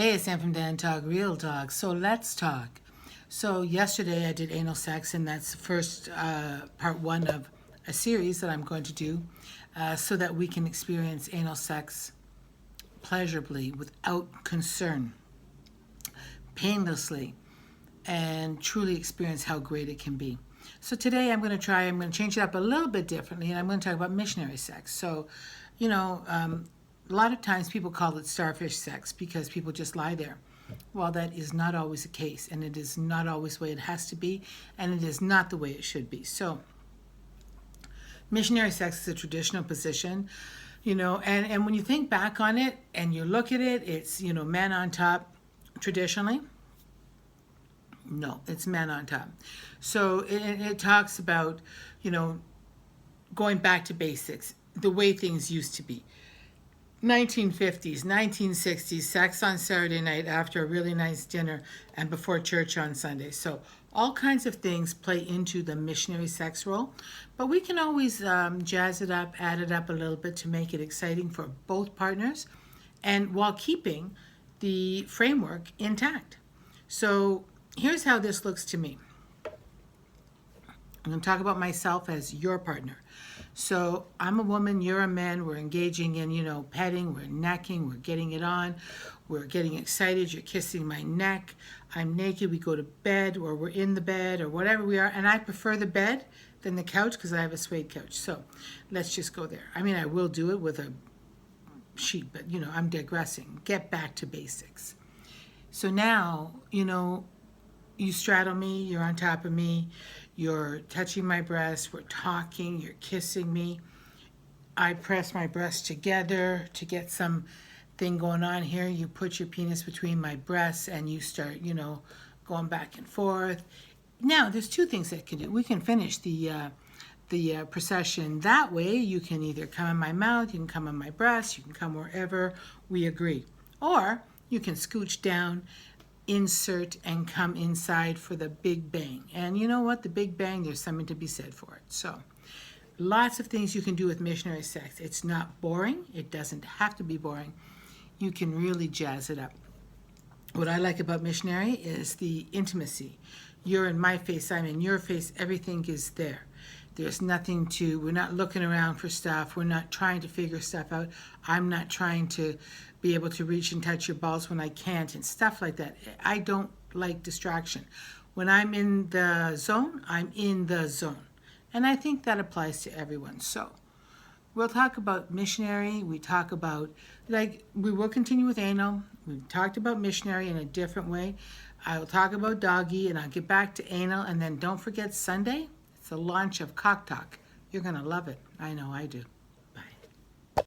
Hey, it's Sam from Dan Talk, Real Talk. So let's talk. So yesterday I did anal sex, and that's the first part one of a series that I'm going to do so that we can experience anal sex pleasurably, without concern, painlessly, and truly experience how great it can be. So today I'm going to change it up a little bit differently, and I'm going to talk about missionary sex. So, a lot of times people call it starfish sex because people just lie there. Well, that is not always the case, and it is not always the way it has to be, and it is not the way it should be. So, missionary sex is a traditional position, and when you think back on it and you look at it, it's, man on top traditionally. No, it's man on top. So it talks about, you know, going back to basics, the way things used to be. 1950s, 1960s, sex on Saturday night after a really nice dinner and before church on Sunday. So all kinds of things play into the missionary sex role, but we can always jazz it up, add it up a little bit to make it exciting for both partners, and while keeping the framework intact. So here's how this looks to me. I'm going to talk about myself as your partner. So I'm a woman, you're a man, we're engaging in, petting, we're necking, we're getting it on, we're getting excited, you're kissing my neck, I'm naked, we go to bed, or we're in the bed, or whatever we are, and I prefer the bed than the couch because I have a suede couch. So let's just go there. I mean, I will do it with a sheet, but, I'm digressing. Get back to basics. So now, you straddle me, you're on top of me, you're touching my breast, we're talking, you're kissing me. I press my breasts together to get some thing going on here. You put your penis between my breasts and you start, going back and forth. Now, there's two things that can do. We can finish the procession that way. You can either come in my mouth, you can come on my breast, you can come wherever we agree. Or you can scooch down, insert, and come inside for the big bang. And you know what? The big bang, there's something to be said for it. So lots of things you can do with missionary sex. It's not boring. It doesn't have to be boring. You can really jazz it up. What I like about missionary is the intimacy. You're in my face, I'm in your face, everything is there. There's nothing we're not looking around for stuff. We're not trying to figure stuff out. I'm not trying to be able to reach and touch your balls when I can't and stuff like that. I don't like distraction. When I'm in the zone, I'm in the zone. And I think that applies to everyone. So we'll talk about missionary. We talk about, we will continue with anal. We've talked about missionary in a different way. I will talk about doggy, and I'll get back to anal. And then don't forget Sunday, it's the launch of Cock Talk. You're going to love it. I know I do.